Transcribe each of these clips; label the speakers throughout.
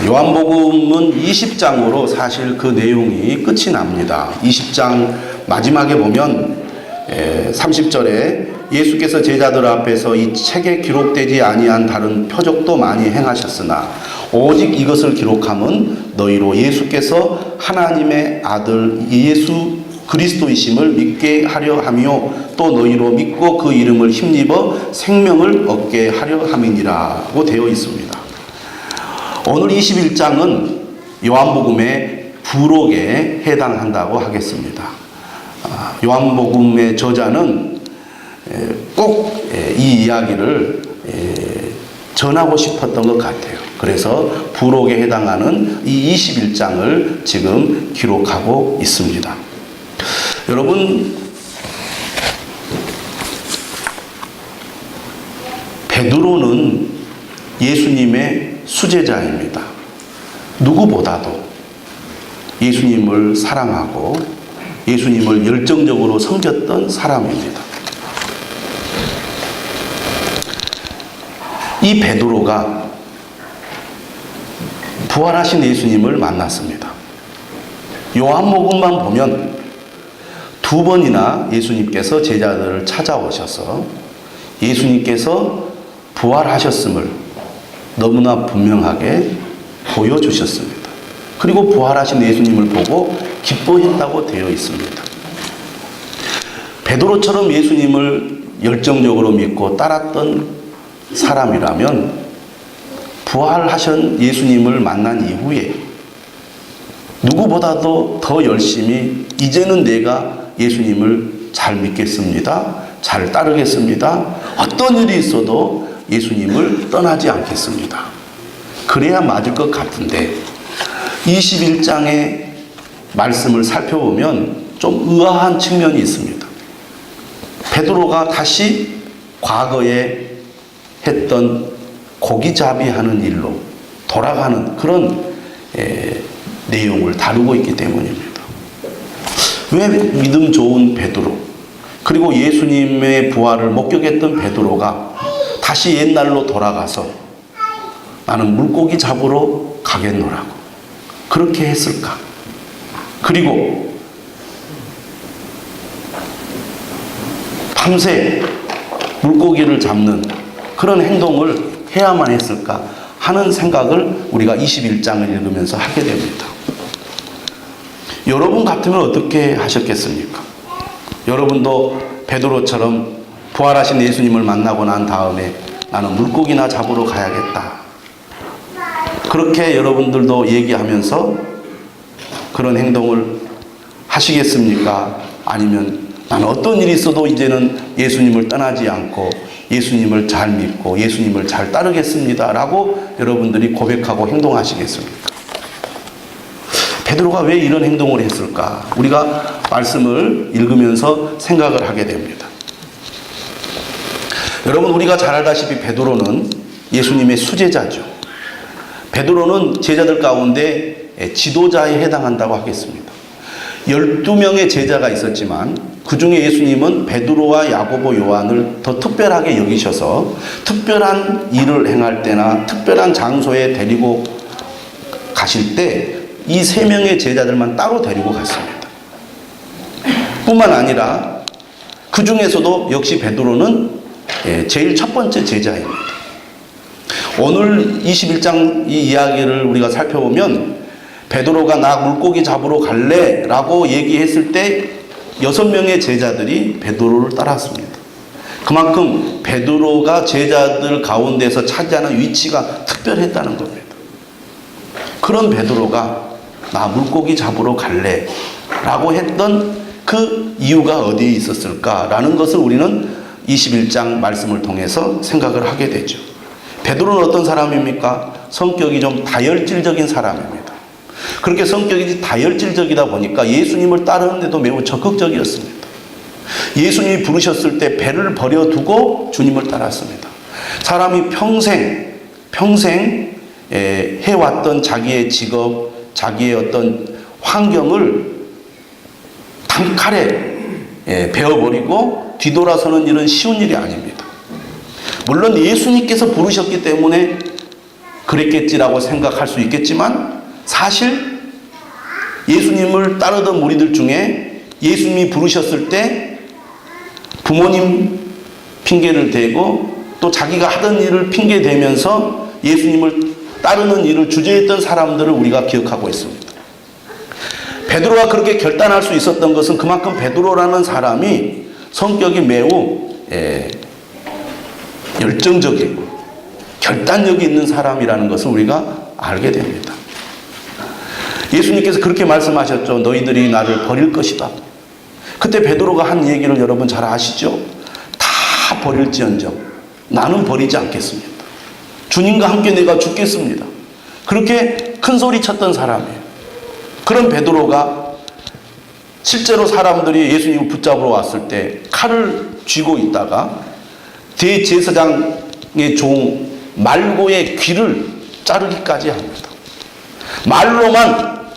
Speaker 1: 요한복음은 20장으로 사실 그 내용이 끝이 납니다. 20장 마지막에 보면 30절에 예수께서 제자들 앞에서 이 책에 기록되지 아니한 다른 표적도 많이 행하셨으나 오직 이것을 기록함은 너희로 예수께서 하나님의 아들 예수 그리스도이심을 믿게 하려 함이요 또 너희로 믿고 그 이름을 힘입어 생명을 얻게 하려 함이니라고 되어 있습니다. 오늘 21장은 요한복음의 부록에 해당한다고 하겠습니다. 요한복음의 저자는 꼭 이 이야기를 전하고 싶었던 것 같아요. 그래서 부록에 해당하는 이 21장을 지금 기록하고 있습니다. 여러분, 베드로는 예수님의 수제자입니다. 누구보다도 예수님을 사랑하고 예수님을 열정적으로 섬겼던 사람입니다. 이 베드로가 부활하신 예수님을 만났습니다. 요한복음만 보면 두 번이나 예수님께서 제자들을 찾아오셔서 예수님께서 부활하셨음을 너무나 분명하게 보여주셨습니다. 그리고 부활하신 예수님을 보고 기뻐했다고 되어 있습니다. 베드로처럼 예수님을 열정적으로 믿고 따랐던 사람이라면 부활하신 예수님을 만난 이후에 누구보다도 더 열심히 이제는 내가 예수님을 잘 믿겠습니다. 잘 따르겠습니다. 어떤 일이 있어도 예수님을 떠나지 않겠습니다. 그래야 맞을 것 같은데 21장의 말씀을 살펴보면 좀 의아한 측면이 있습니다. 베드로가 다시 과거에 했던 고기잡이 하는 일로 돌아가는 그런 내용을 다루고 있기 때문입니다. 왜 믿음 좋은 베드로 그리고 예수님의 부활을 목격했던 베드로가 다시 옛날로 돌아가서 나는 물고기 잡으러 가겠노라고 그렇게 했을까? 그리고 밤새 물고기를 잡는 그런 행동을 해야만 했을까 하는 생각을 우리가 21장을 읽으면서 하게 됩니다. 여러분 같으면 어떻게 하셨겠습니까? 여러분도 베드로처럼 부활하신 예수님을 만나고 난 다음에 나는 물고기나 잡으러 가야겠다. 그렇게 여러분들도 얘기하면서 그런 행동을 하시겠습니까? 아니면 나는 어떤 일이 있어도 이제는 예수님을 떠나지 않고 예수님을 잘 믿고 예수님을 잘 따르겠습니다 라고 여러분들이 고백하고 행동하시겠습니까? 베드로가 왜 이런 행동을 했을까? 우리가 말씀을 읽으면서 생각을 하게 됩니다. 여러분, 우리가 잘 알다시피 베드로는 예수님의 수제자죠. 베드로는 제자들 가운데 지도자에 해당한다고 하겠습니다. 12명의 제자가 있었지만 그 중에 예수님은 베드로와 야고보, 요한을 더 특별하게 여기셔서 특별한 일을 행할 때나 특별한 장소에 데리고 가실 때 이 3명의 제자들만 따로 데리고 갔습니다. 뿐만 아니라 그 중에서도 역시 베드로는 제일 첫 번째 제자입니다. 오늘 21장 이 이야기를 우리가 살펴보면 베드로가 나 물고기 잡으러 갈래 라고 얘기했을 때 6명의 제자들이 베드로를 따랐습니다. 그만큼 베드로가 제자들 가운데서 차지하는 위치가 특별했다는 겁니다. 그런 베드로가 나 물고기 잡으러 갈래 라고 했던 그 이유가 어디에 있었을까라는 것을 우리는 21장 말씀을 통해서 생각을 하게 되죠. 베드로는 어떤 사람입니까? 성격이 좀 다혈질적인 사람입니다. 그렇게 성격이 다혈질적이다 보니까 예수님을 따르는데도 매우 적극적이었습니다. 예수님이 부르셨을 때 배를 버려두고 주님을 따랐습니다. 사람이 평생 해왔던 자기의 직업, 자기의 어떤 환경을 단칼에 베어버리고 뒤돌아서는 일은 쉬운 일이 아닙니다. 물론 예수님께서 부르셨기 때문에 그랬겠지라고 생각할 수 있겠지만 사실 예수님을 따르던 무리들 중에 예수님이 부르셨을 때 부모님 핑계를 대고 또 자기가 하던 일을 핑계 대면서 예수님을 따르는 일을 주저했던 사람들을 우리가 기억하고 있습니다. 베드로가 그렇게 결단할 수 있었던 것은 그만큼 베드로라는 사람이 성격이 매우 열정적이고 결단력이 있는 사람이라는 것을 우리가 알게 됩니다. 예수님께서 그렇게 말씀하셨죠. 너희들이 나를 버릴 것이다. 그때 베드로가 한 얘기를 여러분 잘 아시죠? 다 버릴지언정 나는 버리지 않겠습니다. 주님과 함께 내가 죽겠습니다. 그렇게 큰 소리 쳤던 사람이에요. 그런 베드로가 실제로 사람들이 예수님을 붙잡으러 왔을 때 칼을 쥐고 있다가 대제사장의 종 말고의 귀를 자르기까지 합니다. 말로만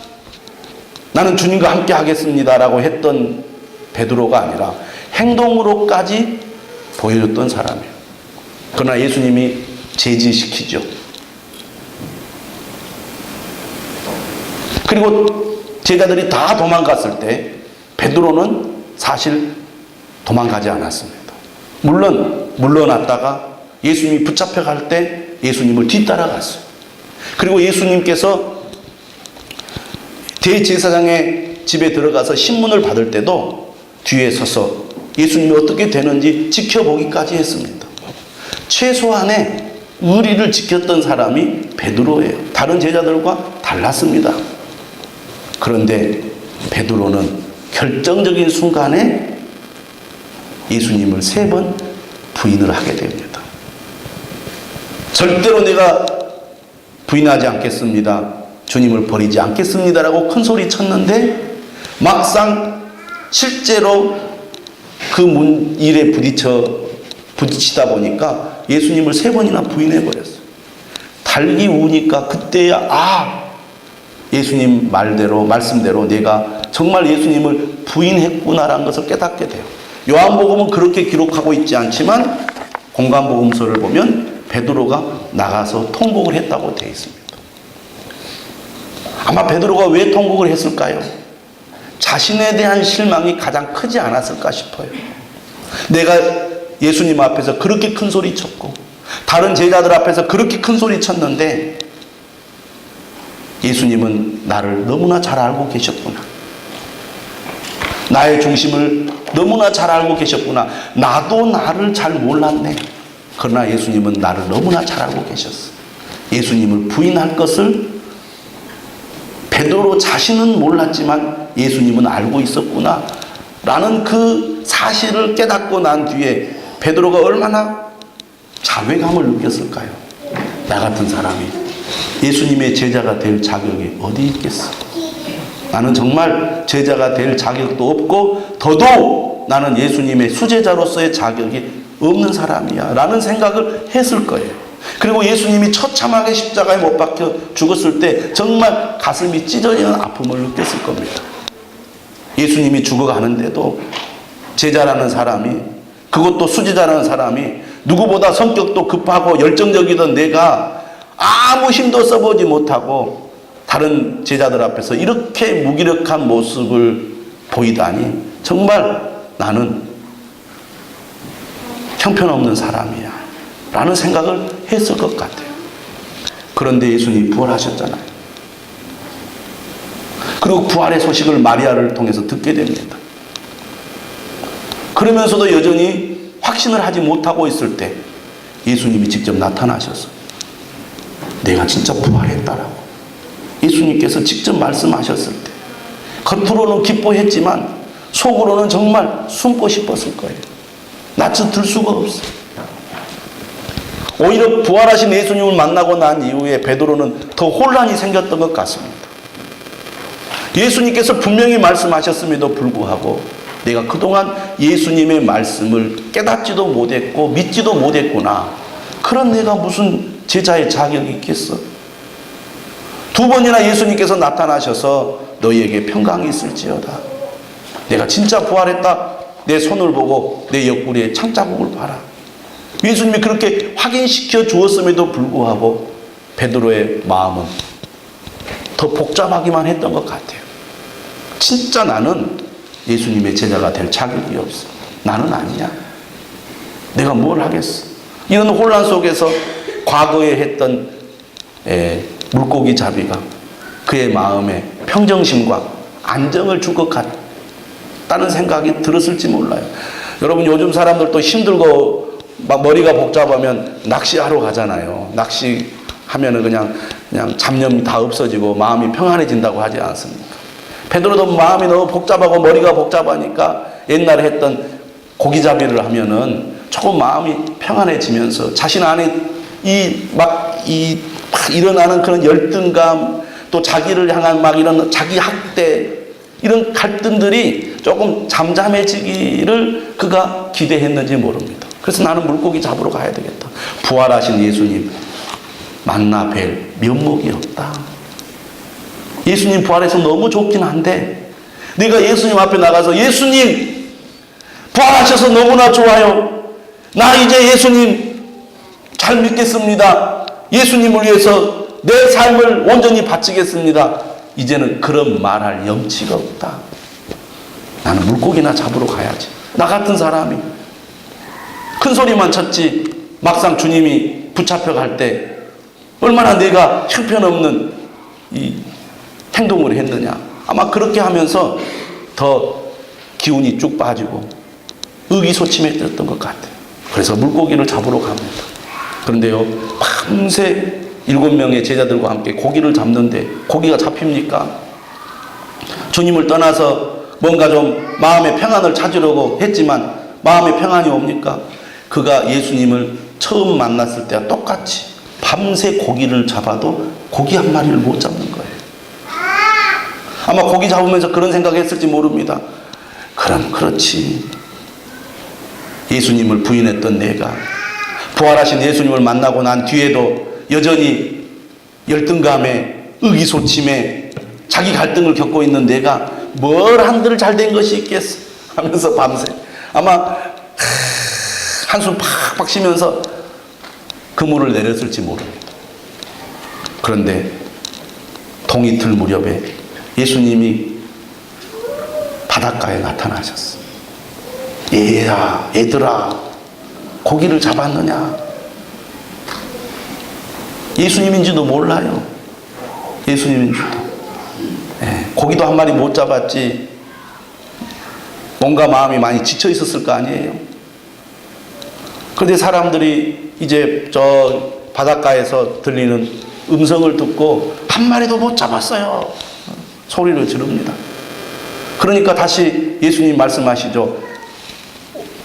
Speaker 1: 나는 주님과 함께 하겠습니다라고 했던 베드로가 아니라 행동으로까지 보여줬던 사람이에요. 그러나 예수님이 제지시키죠. 그리고 제자들이 다 도망갔을 때 베드로는 사실 도망가지 않았습니다. 물론 물러났다가 예수님이 붙잡혀갈 때 예수님을 뒤따라갔어요. 그리고 예수님께서 대제사장의 집에 들어가서 신문을 받을 때도 뒤에 서서 예수님이 어떻게 되는지 지켜보기까지 했습니다. 최소한의 의리를 지켰던 사람이 베드로예요. 다른 제자들과 달랐습니다. 그런데 베드로는 결정적인 순간에 예수님을 3번 부인을 하게 됩니다. 절대로 내가 부인하지 않겠습니다. 주님을 버리지 않겠습니다라고 큰 소리 쳤는데 막상 실제로 그 일에 부딪히다 보니까 예수님을 3번이나 부인해 버렸어요. 달기 우니까 그때야 예수님 말씀대로 내가 정말 예수님을 부인했구나라는 것을 깨닫게 돼요. 요한복음은 그렇게 기록하고 있지 않지만 공관복음서를 보면 베드로가 나가서 통곡을 했다고 되어 있습니다. 아마 베드로가 왜 통곡을 했을까요? 자신에 대한 실망이 가장 크지 않았을까 싶어요. 내가 예수님 앞에서 그렇게 큰 소리 쳤고 다른 제자들 앞에서 그렇게 큰 소리 쳤는데 예수님은 나를 너무나 잘 알고 계셨구나. 나의 중심을 너무나 잘 알고 계셨구나. 나도 나를 잘 몰랐네. 그러나 예수님은 나를 너무나 잘 알고 계셨어. 예수님을 부인할 것을 베드로 자신은 몰랐지만 예수님은 알고 있었구나 라는 그 사실을 깨닫고 난 뒤에 베드로가 얼마나 자괴감을 느꼈을까요? 나 같은 사람이 예수님의 제자가 될 자격이 어디 있겠어? 나는 정말 제자가 될 자격도 없고 더더욱 나는 예수님의 수제자로서의 자격이 없는 사람이야 라는 생각을 했을 거예요. 그리고 예수님이 처참하게 십자가에 못 박혀 죽었을 때 정말 가슴이 찢어지는 아픔을 느꼈을 겁니다. 예수님이 죽어가는데도 제자라는 사람이, 그것도 수제자라는 사람이 누구보다 성격도 급하고 열정적이던 내가 아무 힘도 써보지 못하고 다른 제자들 앞에서 이렇게 무기력한 모습을 보이다니 정말 나는 형편없는 사람이야 라는 생각을 했을 것 같아요. 그런데 예수님이 부활하셨잖아요. 그리고 부활의 소식을 마리아를 통해서 듣게 됩니다. 그러면서도 여전히 확신을 하지 못하고 있을 때 예수님이 직접 나타나셔서 내가 진짜 부활했다라고 예수님께서 직접 말씀하셨을 때 겉으로는 기뻐했지만 속으로는 정말 숨고 싶었을 거예요. 낯을 들 수가 없어요. 오히려 부활하신 예수님을 만나고 난 이후에 베드로는 더 혼란이 생겼던 것 같습니다. 예수님께서 분명히 말씀하셨음에도 불구하고 내가 그동안 예수님의 말씀을 깨닫지도 못했고 믿지도 못했구나. 그런 내가 무슨 제자의 자격이 있겠어? 2번이나 예수님께서 나타나셔서 너희에게 평강이 있을지어다. 내가 진짜 부활했다. 내 손을 보고 내 옆구리에 창자국을 봐라. 예수님이 그렇게 확인시켜 주었음에도 불구하고 베드로의 마음은 더 복잡하기만 했던 것 같아요. 진짜 나는 예수님의 제자가 될 자격이 없어. 나는 아니야. 내가 뭘 하겠어. 이런 혼란 속에서 과거에 했던 물고기 잡이가 그의 마음에 평정심과 안정을 줄 것 같다는 생각이 들었을지 몰라요. 여러분, 요즘 사람들도 힘들고 막 머리가 복잡하면 낚시하러 가잖아요. 낚시하면은 그냥 잡념이 다 없어지고 마음이 평안해진다고 하지 않습니까? 베드로도 마음이 너무 복잡하고 머리가 복잡하니까 옛날에 했던 고기잡이를 하면은 조금 마음이 평안해지면서 자신 안에 일어나는 그런 열등감, 또 자기를 향한 막 이런 자기 학대, 이런 갈등들이 조금 잠잠해지기를 그가 기대했는지 모릅니다. 그래서 나는 물고기 잡으러 가야 되겠다. 부활하신 예수님 만나 뵐 면목이 없다. 예수님 부활해서 너무 좋긴 한데 내가 예수님 앞에 나가서 예수님 부활하셔서 너무나 좋아요. 나 이제 예수님 잘 믿겠습니다. 예수님을 위해서 내 삶을 온전히 바치겠습니다. 이제는 그런 말할 염치가 없다. 나는 물고기나 잡으러 가야지. 나 같은 사람이 큰 소리만 쳤지 막상 주님이 붙잡혀갈 때 얼마나 내가 형편없는 이 행동을 했느냐. 아마 그렇게 하면서 더 기운이 쭉 빠지고 의기소침해졌던 것 같아요. 그래서 물고기를 잡으러 갑니다. 그런데요, 밤새 7명의 제자들과 함께 고기를 잡는데 고기가 잡힙니까? 주님을 떠나서 뭔가 좀 마음의 평안을 찾으려고 했지만 마음의 평안이 옵니까? 그가 예수님을 처음 만났을 때와 똑같이 밤새 고기를 잡아도 고기 한 마리를 못 잡는 거예요. 아마 고기 잡으면서 그런 생각했을지 모릅니다. 그럼 그렇지. 예수님을 부인했던 내가 부활하신 예수님을 만나고 난 뒤에도 여전히 열등감에 의기소침에 자기 갈등을 겪고 있는 내가 뭘 한들 잘된 것이 있겠어 하면서 밤새 아마 한숨 팍팍 쉬면서 그물을 내렸을지 모릅니다. 그런데 동이틀 무렵에 예수님이 바닷가에 나타나셨어. 얘들아, 고기를 잡았느냐? 예수님인지도 몰라요. 예수님인지도. 고기도 한 마리 못 잡았지. 뭔가 마음이 많이 지쳐 있었을 거 아니에요. 그런데 사람들이 이제 저 바닷가에서 들리는 음성을 듣고 한 마리도 못 잡았어요. 소리를 지릅니다. 그러니까 다시 예수님 말씀하시죠.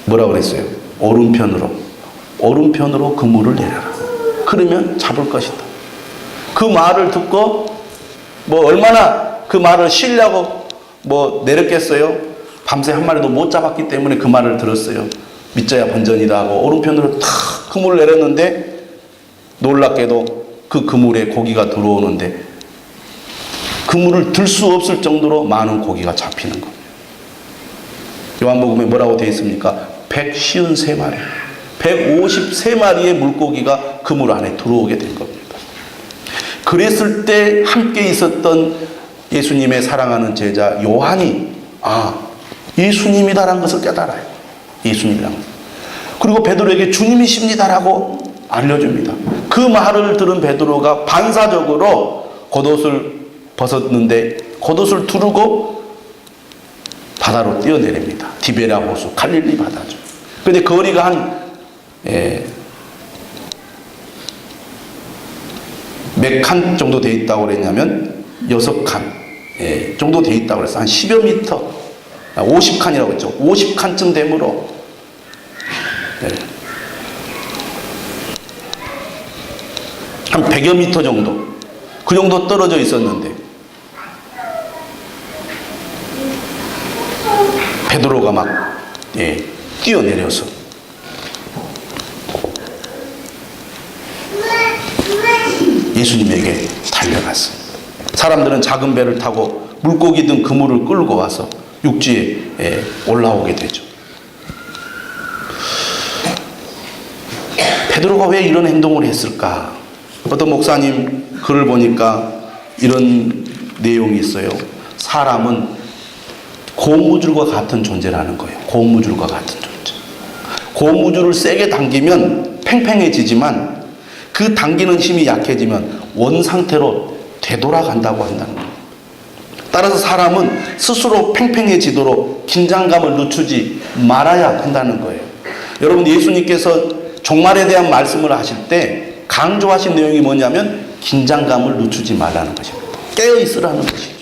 Speaker 1: 뭐라고 그랬어요? 오른편으로 그물을 내려라. 그러면 잡을 것이다. 그 말을 듣고 뭐 얼마나 그 말을 쉬려고 뭐 내렸겠어요? 밤새 한 마리도 못 잡았기 때문에 그 말을 들었어요. 믿져야 본전이다 하고 오른편으로 탁 그물을 내렸는데 놀랍게도 그 그물에 고기가 들어오는데 그물을 들 수 없을 정도로 많은 고기가 잡히는 겁니다. 요한복음에 뭐라고 되어 있습니까? 153마리, 153마리의 물고기가 그물 안에 들어오게 된 겁니다. 그랬을 때 함께 있었던 예수님의 사랑하는 제자 요한이 예수님이다라는 것을 깨달아요. 예수님이라는 것. 그리고 베드로에게 주님이십니다라고 알려줍니다. 그 말을 들은 베드로가 반사적으로 겉옷을 벗었는데 겉옷을 두르고 바다로 뛰어내립니다. 디베랴 호수, 갈릴리 바다죠. 그런데 거리가 한 몇 칸 정도 돼 있다고 그랬냐면 6칸 정도 돼 있다고 그랬어요. 한 10여 미터, 50칸이라고 했죠. 50칸쯤 되므로 한 100여 미터 정도, 그 정도 떨어져 있었는데 베드로가 막 뛰어내려서 예수님에게 달려갔습니다. 사람들은 작은 배를 타고 물고기 든 그물을 끌고 와서 육지에 올라오게 되죠. 베드로가 왜 이런 행동을 했을까? 어떤 목사님 글을 보니까 이런 내용이 있어요. 사람은 고무줄과 같은 존재라는 거예요. 고무줄과 같은 존재. 고무줄을 세게 당기면 팽팽해지지만 그 당기는 힘이 약해지면 원상태로 되돌아간다고 한다는 거예요. 따라서 사람은 스스로 팽팽해지도록 긴장감을 늦추지 말아야 한다는 거예요. 여러분, 예수님께서 종말에 대한 말씀을 하실 때 강조하신 내용이 뭐냐면 긴장감을 늦추지 말라는 것입니다. 깨어있으라는 것이죠.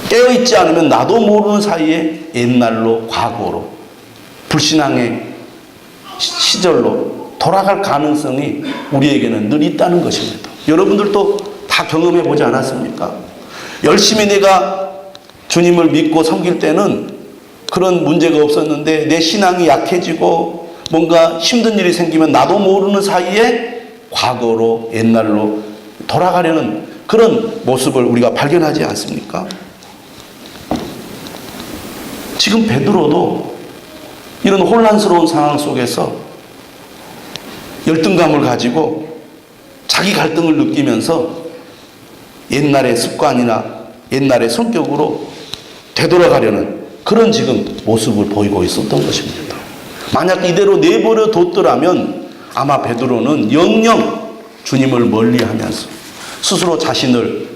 Speaker 1: 깨어있지 않으면 나도 모르는 사이에 옛날로, 과거로, 불신앙의 시절로 돌아갈 가능성이 우리에게는 늘 있다는 것입니다. 여러분들도 다 경험해 보지 않았습니까? 열심히 내가 주님을 믿고 섬길 때는 그런 문제가 없었는데 내 신앙이 약해지고 뭔가 힘든 일이 생기면 나도 모르는 사이에 과거로, 옛날로 돌아가려는 그런 모습을 우리가 발견하지 않습니까? 지금 베드로도 이런 혼란스러운 상황 속에서 열등감을 가지고 자기 갈등을 느끼면서 옛날의 습관이나 옛날의 성격으로 되돌아가려는 그런 지금 모습을 보이고 있었던 것입니다. 만약 이대로 내버려 뒀더라면 아마 베드로는 영영 주님을 멀리하면서 스스로 자신을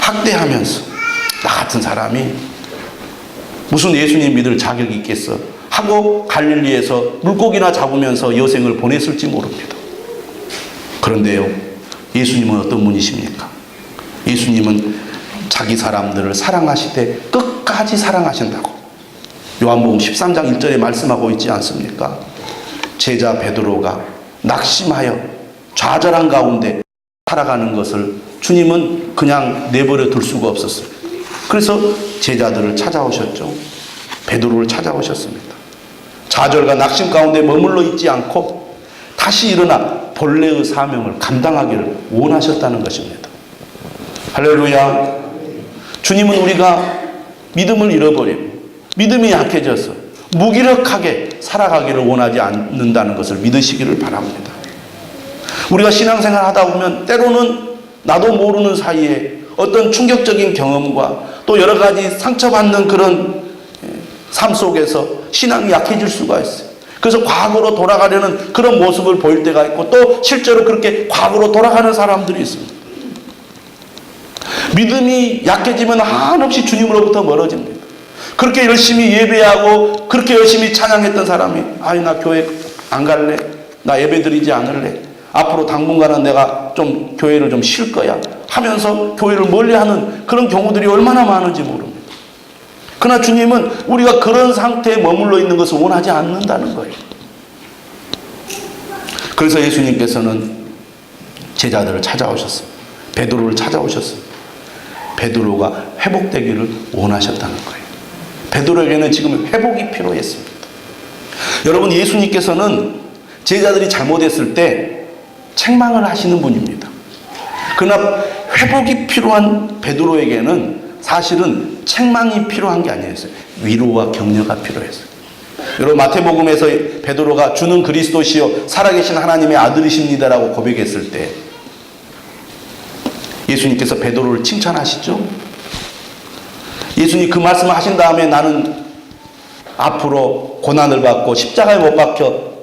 Speaker 1: 학대하면서 나 같은 사람이 무슨 예수님 믿을 자격이 있겠어 하고 갈릴리에서 물고기나 잡으면서 여생을 보냈을지 모릅니다. 그런데요, 예수님은 어떤 분이십니까? 예수님은 자기 사람들을 사랑하시되 끝까지 사랑하신다고 요한복음 13장 1절에 말씀하고 있지 않습니까? 제자 베드로가 낙심하여 좌절한 가운데 살아가는 것을 주님은 그냥 내버려 둘 수가 없었어요. 그래서 제자들을 찾아오셨죠. 베드로를 찾아오셨습니다. 좌절과 낙심 가운데 머물러 있지 않고 다시 일어나 본래의 사명을 감당하기를 원하셨다는 것입니다. 할렐루야. 주님은 우리가 믿음을 잃어버리고 믿음이 약해져서 무기력하게 살아가기를 원하지 않는다는 것을 믿으시기를 바랍니다. 우리가 신앙생활 하다 보면 때로는 나도 모르는 사이에 어떤 충격적인 경험과 또 여러 가지 상처받는 그런 삶 속에서 신앙이 약해질 수가 있어요. 그래서 과거로 돌아가려는 그런 모습을 보일 때가 있고 또 실제로 그렇게 과거로 돌아가는 사람들이 있습니다. 믿음이 약해지면 한없이 주님으로부터 멀어집니다. 그렇게 열심히 예배하고 그렇게 열심히 찬양했던 사람이 아니 나 교회 안 갈래, 나 예배 드리지 않을래, 앞으로 당분간은 내가 좀 교회를 좀 쉴 거야 하면서 교회를 멀리하는 그런 경우들이 얼마나 많은지 모릅니다. 그러나 주님은 우리가 그런 상태에 머물러 있는 것을 원하지 않는다는 거예요. 그래서 예수님께서는 제자들을 찾아오셨어요. 베드로를 찾아오셨어요. 베드로가 회복되기를 원하셨다는 거예요. 베드로에게는 지금 회복이 필요했습니다. 여러분, 예수님께서는 제자들이 잘못했을 때 책망을 하시는 분입니다. 그러나 회복이 필요한 베드로에게는 사실은 책망이 필요한 게 아니었어요. 위로와 격려가 필요했어요. 여러분, 마태복음에서 베드로가 주는 그리스도시요 살아계신 하나님의 아들이십니다라고 고백했을 때 예수님께서 베드로를 칭찬하시죠. 예수님 그 말씀을 하신 다음에 나는 앞으로 고난을 받고 십자가에 못 박혀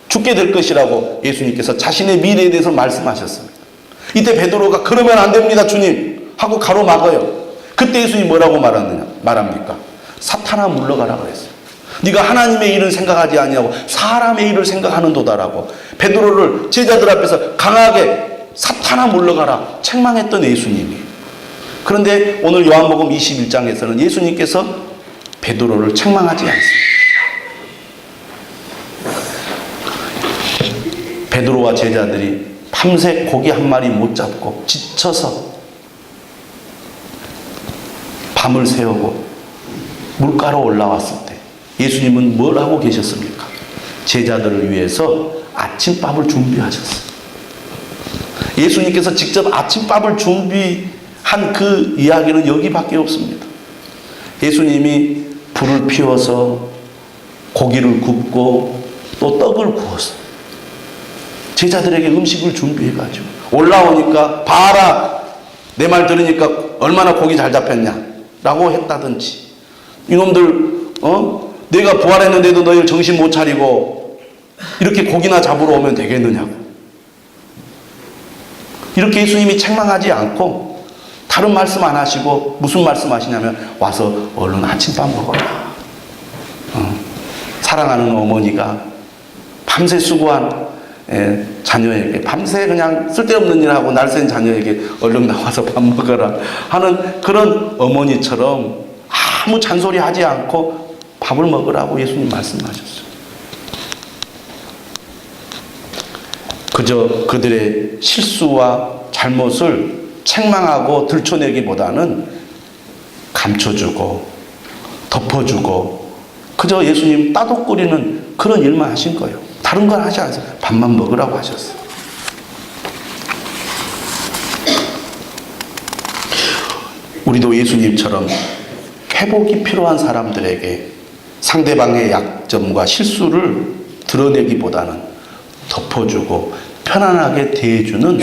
Speaker 1: 죽게 될 것이라고 예수님께서 자신의 미래에 대해서 말씀하셨습니다. 이때 베드로가 그러면 안 됩니다 주님 하고 가로막아요. 그때 예수님이 뭐라고 말합니까? 사탄아 물러가라 그랬어요. 네가 하나님의 일을 생각하지 아니하고 사람의 일을 생각하는도다라고 베드로를 제자들 앞에서 강하게 사탄아 물러가라 책망했던 예수님이. 그런데 오늘 요한복음 21장에서는 예수님께서 베드로를 책망하지 않습니다. 베드로와 제자들이 밤새 고기 한 마리 못 잡고 지쳐서 밤을 새우고 물가로 올라왔을 때 예수님은 뭘 하고 계셨습니까? 제자들을 위해서 아침밥을 준비하셨어요. 예수님께서 직접 아침밥을 준비한 그 이야기는 여기밖에 없습니다. 예수님이 불을 피워서 고기를 굽고 또 떡을 구워서 제자들에게 음식을 준비해가지고 올라오니까 봐라, 내 말 들으니까 얼마나 고기 잘 잡혔냐 라고 했다든지, 이놈들 내가 부활했는데도 너희들 정신 못 차리고 이렇게 고기나 잡으러 오면 되겠느냐고, 이렇게 예수님이 책망하지 않고 다른 말씀 안 하시고 무슨 말씀 하시냐면 와서 얼른 아침밥 먹어라. 사랑하는 어머니가 밤새 수고한 자녀에게, 밤새 그냥 쓸데없는 일하고 날쌘 자녀에게 얼른 나와서 밥 먹어라 하는 그런 어머니처럼 아무 잔소리 하지 않고 밥을 먹으라고 예수님 말씀하셨어요. 그저 그들의 실수와 잘못을 책망하고 들춰내기보다는 감춰주고 덮어주고 그저 예수님 따독거리는 그런 일만 하신 거예요. 다른 건 하지 않으세요. 밥만 먹으라고 하셨어요. 우리도 예수님처럼 회복이 필요한 사람들에게 상대방의 약점과 실수를 드러내기보다는 덮어주고 편안하게 대해주는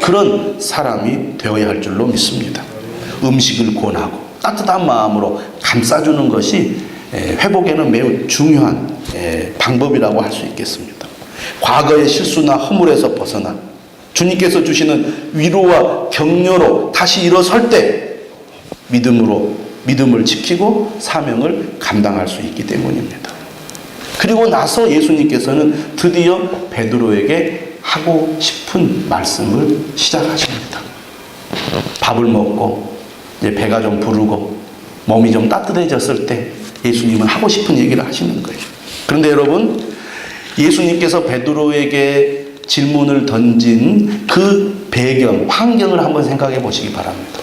Speaker 1: 그런 사람이 되어야 할 줄로 믿습니다. 음식을 권하고 따뜻한 마음으로 감싸주는 것이 회복에는 매우 중요한 방법이라고 할 수 있겠습니다. 과거의 실수나 허물에서 벗어나 주님께서 주시는 위로와 격려로 다시 일어설 때 믿음을 지키고 사명을 감당할 수 있기 때문입니다. 그리고 나서 예수님께서는 드디어 베드로에게 하고 싶은 말씀을 시작하십니다. 밥을 먹고 이제 배가 좀 부르고 몸이 좀 따뜻해졌을 때 예수님은 하고 싶은 얘기를 하시는 거예요. 그런데 여러분, 예수님께서 베드로에게 질문을 던진 그 배경, 환경을 한번 생각해 보시기 바랍니다.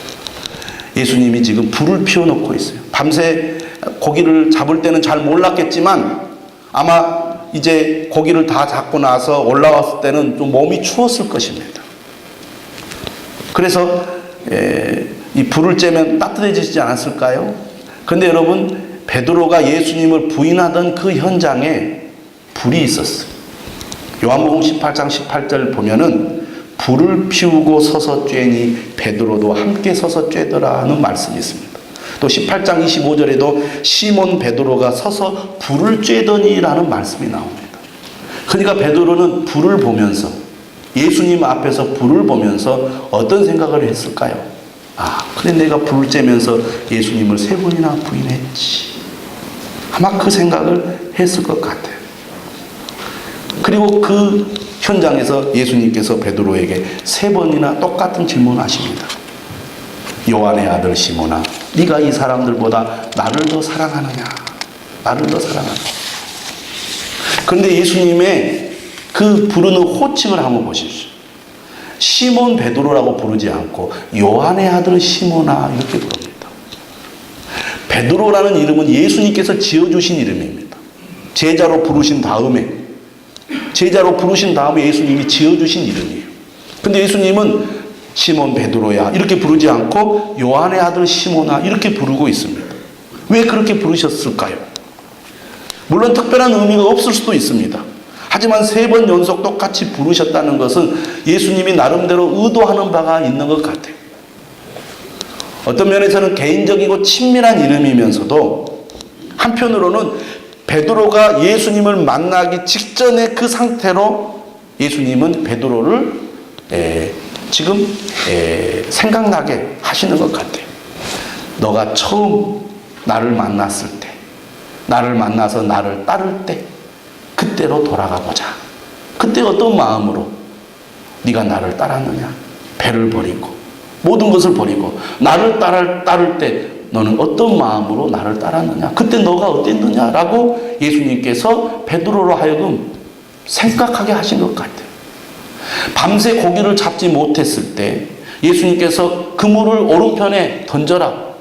Speaker 1: 예수님이 지금 불을 피워놓고 있어요. 밤새 고기를 잡을 때는 잘 몰랐겠지만 아마 이제 고기를 다 잡고 나서 올라왔을 때는 좀 몸이 추웠을 것입니다. 그래서 이 불을 쬐면 따뜻해지지 않았을까요? 그런데 여러분, 베드로가 예수님을 부인하던 그 현장에 불이 있었어요. 요한복음 18장 18절 보면은 불을 피우고 서서 쬐니 베드로도 함께 서서 쬐더라 하는 말씀이 있습니다. 또 18장 25절에도 시몬 베드로가 서서 불을 쬐더니 라는 말씀이 나옵니다. 그러니까 베드로는 불을 보면서, 예수님 앞에서 불을 보면서 어떤 생각을 했을까요? 그래 내가 불을 쬐면서 예수님을 3번이나 부인했지. 아마 그 생각을 했을 것 같아요. 그리고 그 현장에서 예수님께서 베드로에게 3번이나 똑같은 질문을 하십니다. 요한의 아들 시몬아, 네가 이 사람들보다 나를 더 사랑하느냐? 나를 더 사랑하느냐? 그런데 예수님의 그 부르는 호칭을 한번 보십시오. 시몬 베드로라고 부르지 않고 요한의 아들 시몬아 이렇게 부릅니다. 베드로라는 이름은 예수님께서 지어주신 이름입니다. 제자로 부르신 다음에 예수님이 지어주신 이름이에요. 근데 예수님은 시몬 베드로야 이렇게 부르지 않고 요한의 아들 시몬아 이렇게 부르고 있습니다. 왜 그렇게 부르셨을까요? 물론 특별한 의미가 없을 수도 있습니다. 하지만 3번 연속 똑같이 부르셨다는 것은 예수님이 나름대로 의도하는 바가 있는 것 같아요. 어떤 면에서는 개인적이고 친밀한 이름이면서도 한편으로는 베드로가 예수님을 만나기 직전의 그 상태로 예수님은 베드로를 지금 생각나게 하시는 것 같아요. 너가 처음 나를 만났을 때, 나를 만나서 나를 따를 때 그때로 돌아가 보자. 그때 어떤 마음으로 네가 나를 따랐느냐? 배를 버리고 모든 것을 버리고 나를 따를 때 너는 어떤 마음으로 나를 따랐느냐? 그때 너가 어땠느냐라고 예수님께서 베드로로 하여금 생각하게 하신 것 같아요. 밤새 고기를 잡지 못했을 때 예수님께서 그물을 오른편에 던져라.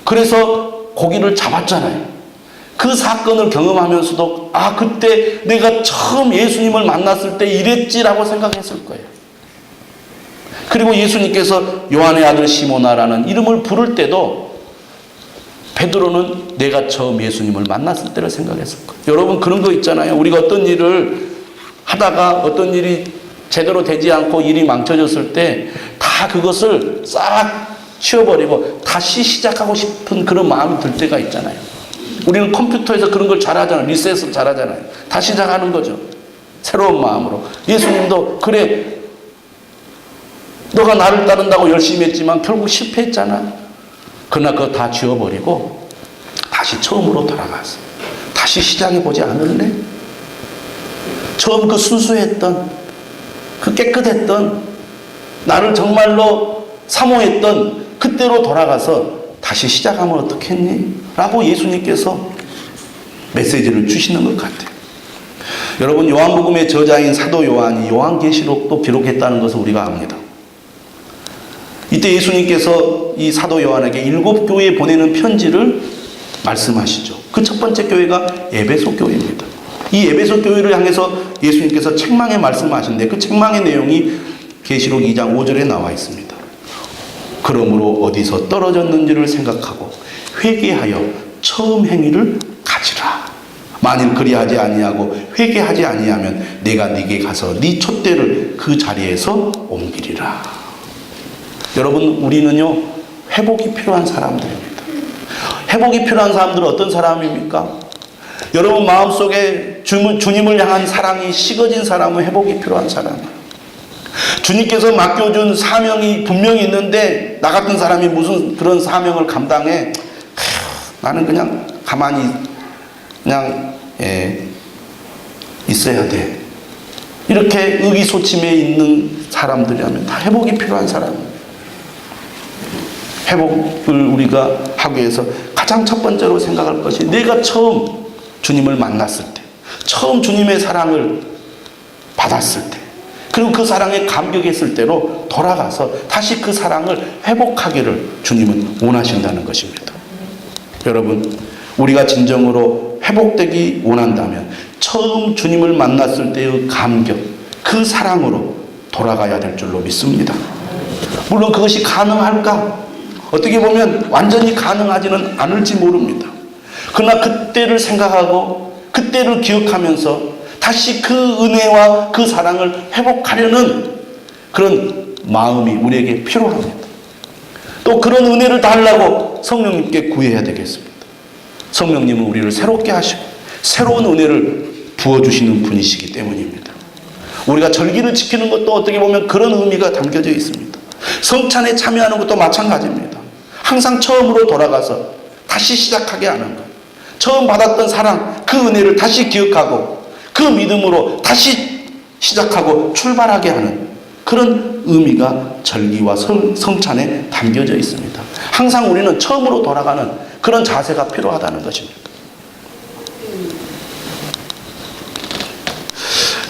Speaker 1: 그래서 고기를 잡았잖아요. 그 사건을 경험하면서도 그때 내가 처음 예수님을 만났을 때 이랬지라고 생각했을 거예요. 그리고 예수님께서 요한의 아들 시모나라는 이름을 부를 때도 베드로는 내가 처음 예수님을 만났을 때를 생각했을 거예요. 여러분 그런 거 있잖아요. 우리가 어떤 일을 하다가 어떤 일이 제대로 되지 않고 일이 망쳐졌을 때 다 그것을 싹 치워버리고 다시 시작하고 싶은 그런 마음이 들 때가 있잖아요. 우리는 컴퓨터에서 그런 걸 잘하잖아요. 리셋을 잘하잖아요. 다시 시작하는 거죠. 새로운 마음으로. 예수님도 그래 너가 나를 따른다고 열심히 했지만 결국 실패했잖아. 그러나 그거 다 지워버리고 다시 처음으로 돌아갔어. 다시 시작해보지 않을래? 처음 그 순수했던 그 깨끗했던 나를 정말로 사모했던 그때로 돌아가서 다시 시작하면 어떻겠니? 라고 예수님께서 메시지를 주시는 것 같아요. 여러분 요한복음의 저자인 사도 요한이 요한계시록도 기록했다는 것을 우리가 압니다. 이때 예수님께서 이 사도 요한에게 7교회에 보내는 편지를 말씀하시죠. 그 첫 번째 교회가 에베소 교회입니다. 이 에베소 교회를 향해서 예수님께서 책망의 말씀하신데 그 책망의 내용이 계시록 2장 5절에 나와 있습니다. 그러므로 어디서 떨어졌는지를 생각하고 회개하여 처음 행위를 가지라. 만일 그리하지 아니하고 회개하지 아니하면 내가 네게 가서 네 촛대를 그 자리에서 옮기리라. 여러분 우리는요 회복이 필요한 사람들입니다. 회복이 필요한 사람들은 어떤 사람입니까? 여러분 마음속에 주님을 향한 사랑이 식어진 사람은 회복이 필요한 사람이에요. 주님께서 맡겨준 사명이 분명히 있는데 나 같은 사람이 무슨 그런 사명을 감당해? 나는 그냥 가만히 그냥 있어야 돼. 이렇게 의기소침해 있는 사람들이라면 다 회복이 필요한 사람이에요. 회복을 우리가 하기 위해서 가장 첫 번째로 생각할 것이 내가 처음 주님을 만났을 때, 처음 주님의 사랑을 받았을 때, 그리고 그 사랑에 감격했을 때로 돌아가서 다시 그 사랑을 회복하기를 주님은 원하신다는 것입니다. 여러분, 우리가 진정으로 회복되기 원한다면 처음 주님을 만났을 때의 감격, 그 사랑으로 돌아가야 될 줄로 믿습니다. 물론 그것이 가능할까? 어떻게 보면 완전히 가능하지는 않을지 모릅니다. 그러나 그때를 생각하고 그때를 기억하면서 다시 그 은혜와 그 사랑을 회복하려는 그런 마음이 우리에게 필요합니다. 또 그런 은혜를 달라고 성령님께 구해야 되겠습니다. 성령님은 우리를 새롭게 하시고 새로운 은혜를 부어주시는 분이시기 때문입니다. 우리가 절기를 지키는 것도 어떻게 보면 그런 의미가 담겨져 있습니다. 성찬에 참여하는 것도 마찬가지입니다. 항상 처음으로 돌아가서 다시 시작하게 하는 것. 처음 받았던 사랑, 그 은혜를 다시 기억하고 그 믿음으로 다시 시작하고 출발하게 하는 그런 의미가 절기와 성찬에 담겨져 있습니다. 항상 우리는 처음으로 돌아가는 그런 자세가 필요하다는 것입니다.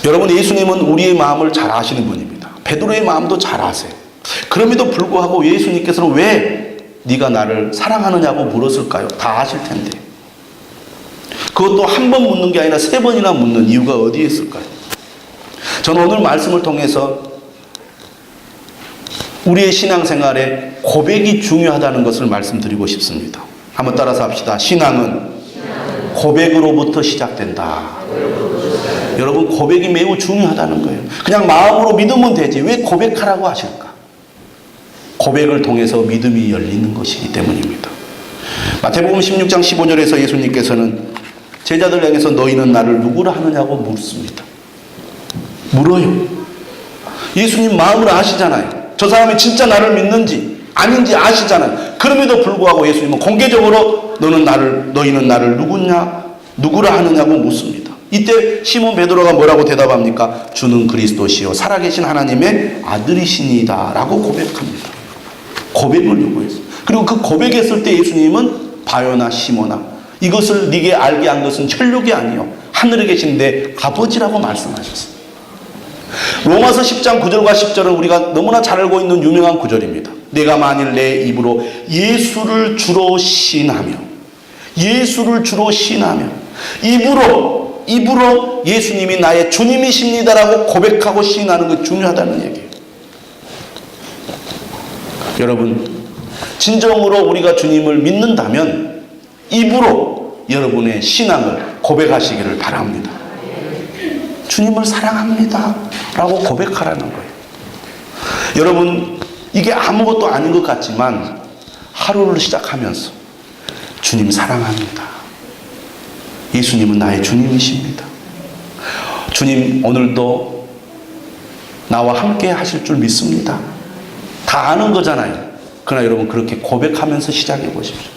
Speaker 1: 여러분, 예수님은 우리의 마음을 잘 아시는 분입니다. 베드로의 마음도 잘 아세요. 그럼에도 불구하고 예수님께서는 왜 네가 나를 사랑하느냐고 물었을까요? 다 아실 텐데. 그것도 한 번 묻는 게 아니라 3번이나 묻는 이유가 어디에 있을까요? 저는 오늘 말씀을 통해서 우리의 신앙생활에 고백이 중요하다는 것을 말씀드리고 싶습니다. 한번 따라서 합시다. 신앙은 고백으로부터 시작된다. 여러분, 고백이 매우 중요하다는 거예요. 그냥 마음으로 믿으면 되지 왜 고백하라고 하실까? 고백을 통해서 믿음이 열리는 것이기 때문입니다. 마태복음 16장 15절에서 예수님께서는 제자들 향해서 너희는 나를 누구라 하느냐고 묻습니다. 물어요. 예수님 마음을 아시잖아요. 저 사람이 진짜 나를 믿는지 아닌지 아시잖아요. 그럼에도 불구하고 예수님은 공개적으로 너희는 나를 누구라 하느냐고 묻습니다. 이때 시몬 베드로가 뭐라고 대답합니까? 주는 그리스도시요 살아계신 하나님의 아들이시니다 라고 고백합니다. 고백을 요구했어요. 그리고 그 고백했을 때 예수님은 바요나 시몬아, 이것을 네게 알게 한 것은 혈육이 아니요 하늘에 계신 내 아버지라고 말씀하셨어요. 로마서 10장 9절과 10절은 우리가 너무나 잘 알고 있는 유명한 구절입니다. 내가 만일 내 입으로 예수를 주로 시인하며 입으로 예수님이 나의 주님이십니다라고 고백하고 시인하는 것 중요하다는 얘기예요. 여러분, 진정으로 우리가 주님을 믿는다면 입으로 여러분의 신앙을 고백하시기를 바랍니다. 주님을 사랑합니다 라고 고백하라는 거예요. 여러분, 이게 아무것도 아닌 것 같지만 하루를 시작하면서 주님 사랑합니다. 예수님은 나의 주님이십니다. 주님 오늘도 나와 함께 하실 줄 믿습니다. 다 아는 거잖아요. 그러나 여러분 그렇게 고백하면서 시작해 보십시오.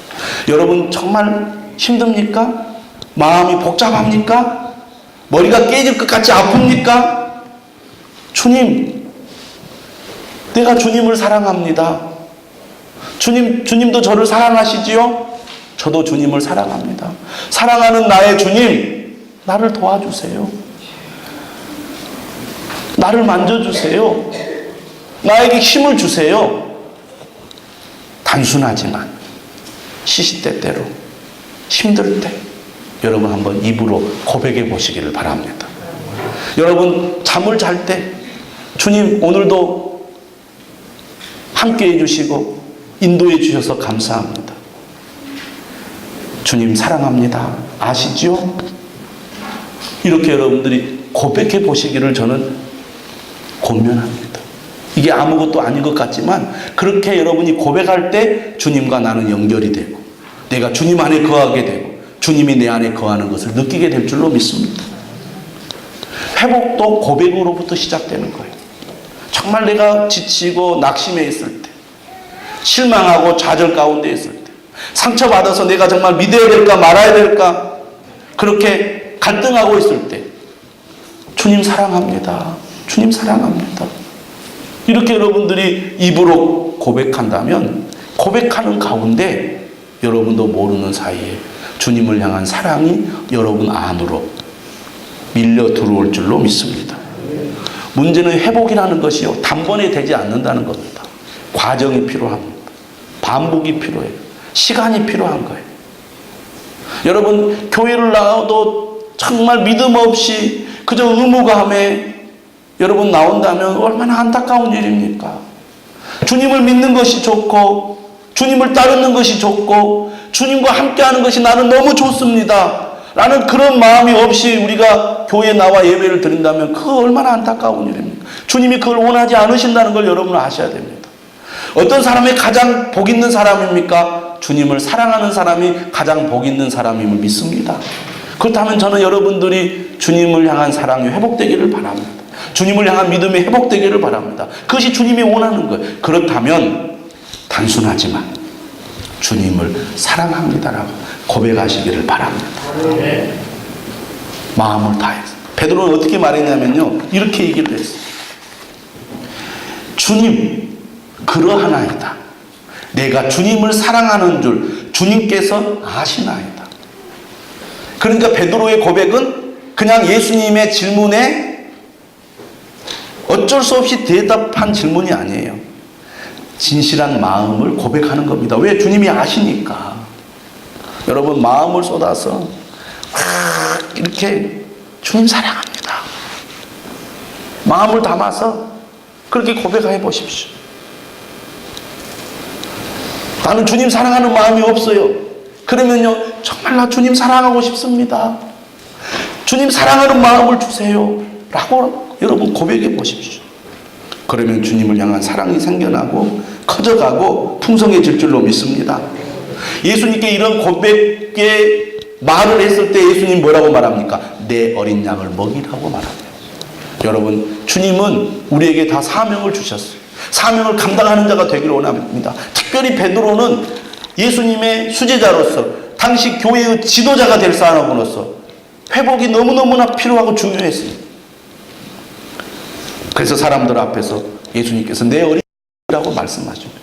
Speaker 1: 여러분 정말 힘듭니까? 마음이 복잡합니까? 머리가 깨질 것 같이 아픕니까? 주님, 내가 주님을 사랑합니다. 주님도 저를 사랑하시지요? 저도 주님을 사랑합니다. 사랑하는 나의 주님, 나를 도와주세요. 나를 만져주세요. 나에게 힘을 주세요. 단순하지만 시시때때로 힘들 때 여러분 한번 입으로 고백해 보시기를 바랍니다. 여러분 잠을 잘 때 주님 오늘도 함께 해주시고 인도해 주셔서 감사합니다. 주님 사랑합니다. 아시지요? 이렇게 여러분들이 고백해 보시기를 저는 권면합니다. 이게 아무것도 아닌 것 같지만 그렇게 여러분이 고백할 때 주님과 나는 연결이 되고 내가 주님 안에 거하게 되고 주님이 내 안에 거하는 것을 느끼게 될 줄로 믿습니다. 회복도 고백으로부터 시작되는 거예요. 정말 내가 지치고 낙심해 있을 때, 실망하고 좌절 가운데 있을 때, 상처받아서 내가 정말 믿어야 될까 말아야 될까 그렇게 갈등하고 있을 때 주님 사랑합니다. 주님 사랑합니다. 이렇게 여러분들이 입으로 고백한다면 고백하는 가운데 여러분도 모르는 사이에 주님을 향한 사랑이 여러분 안으로 밀려 들어올 줄로 믿습니다. 문제는 회복이라는 것이요 단번에 되지 않는다는 겁니다. 과정이 필요합니다. 반복이 필요해요. 시간이 필요한 거예요. 여러분 교회를 나와도 정말 믿음 없이 그저 의무감에 여러분 나온다면 얼마나 안타까운 일입니까? 주님을 믿는 것이 좋고 주님을 따르는 것이 좋고 주님과 함께하는 것이 나는 너무 좋습니다 라는 그런 마음이 없이 우리가 교회에 나와 예배를 드린다면 그거 얼마나 안타까운 일입니까? 주님이 그걸 원하지 않으신다는 걸 여러분은 아셔야 됩니다. 어떤 사람이 가장 복 있는 사람입니까? 주님을 사랑하는 사람이 가장 복 있는 사람임을 믿습니다. 그렇다면 저는 여러분들이 주님을 향한 사랑이 회복되기를 바랍니다. 주님을 향한 믿음이 회복되기를 바랍니다. 그것이 주님이 원하는 거예요. 그렇다면 단순하지만 주님을 사랑합니다라고 고백하시기를 바랍니다. 마음을 다해서. 베드로는 어떻게 말했냐면요. 이렇게 얘기를 했어요. 주님, 그러하나이다. 내가 주님을 사랑하는 줄 주님께서 아시나이다. 그러니까 베드로의 고백은 그냥 예수님의 질문에 어쩔 수 없이 대답한 질문이 아니에요. 진실한 마음을 고백하는 겁니다. 왜? 주님이 아시니까. 여러분 마음을 쏟아서 막 이렇게 주님 사랑합니다. 마음을 담아서 그렇게 고백해 보십시오. 나는 주님 사랑하는 마음이 없어요. 그러면요 정말 나 주님 사랑하고 싶습니다. 주님 사랑하는 마음을 주세요 라고 여러분 고백해 보십시오. 그러면 주님을 향한 사랑이 생겨나고 커져가고 풍성해질 줄로 믿습니다. 예수님께 이런 고백의 말을 했을 때 예수님 뭐라고 말합니까? 내 어린 양을 먹이라고 말합니다. 여러분 주님은 우리에게 다 사명을 주셨어요. 사명을 감당하는 자가 되기를 원합니다. 특별히 베드로는 예수님의 수제자로서 당시 교회의 지도자가 될 사람으로서 회복이 너무너무나 필요하고 중요했습니다. 그래서 사람들 앞에서 예수님께서 내 어린이라고 말씀하십니다.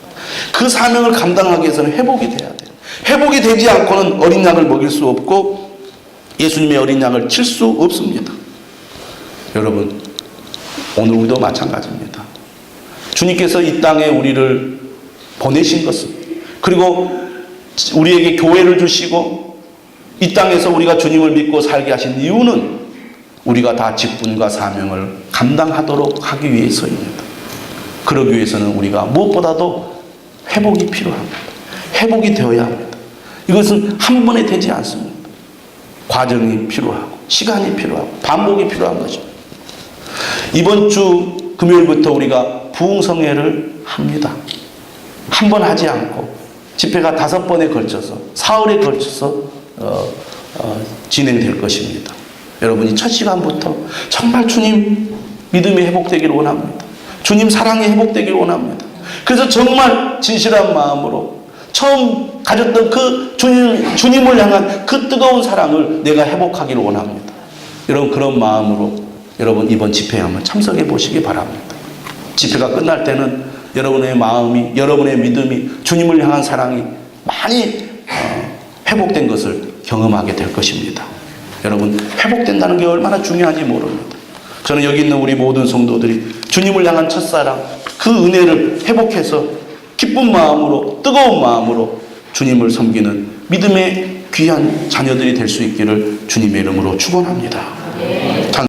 Speaker 1: 그 사명을 감당하기 위해서는 회복이 돼야 돼요. 회복이 되지 않고는 어린 양을 먹일 수 없고 예수님의 어린 양을 칠 수 없습니다. 여러분 오늘 우리도 마찬가지입니다. 주님께서 이 땅에 우리를 보내신 것은 그리고 우리에게 교회를 주시고 이 땅에서 우리가 주님을 믿고 살게 하신 이유는 우리가 다 직분과 사명을 감당하도록 하기 위해서입니다. 그러기 위해서는 우리가 무엇보다도 회복이 필요합니다. 회복이 되어야 합니다. 이것은 한 번에 되지 않습니다. 과정이 필요하고 시간이 필요하고 반복이 필요한 거죠. 이번 주 금요일부터 우리가 부흥성회를 합니다. 한 번 하지 않고 집회가 5번에 걸쳐서 사흘에 걸쳐서 진행될 것입니다. 여러분이 첫 시간부터 정말 주님 믿음이 회복되기를 원합니다. 주님 사랑이 회복되기를 원합니다. 그래서 정말 진실한 마음으로 처음 가졌던 그 주님을 향한 그 뜨거운 사랑을 내가 회복하기를 원합니다. 여러분 그런 마음으로 여러분 이번 집회에 한번 참석해 보시기 바랍니다. 집회가 끝날 때는 여러분의 마음이, 여러분의 믿음이, 주님을 향한 사랑이 많이 회복된 것을 경험하게 될 것입니다. 여러분 회복된다는 게 얼마나 중요한지 모릅니다. 저는 여기 있는 우리 모든 성도들이 주님을 향한 첫사랑, 그 은혜를 회복해서 기쁜 마음으로, 뜨거운 마음으로 주님을 섬기는 믿음의 귀한 자녀들이 될 수 있기를 주님의 이름으로 축원합니다.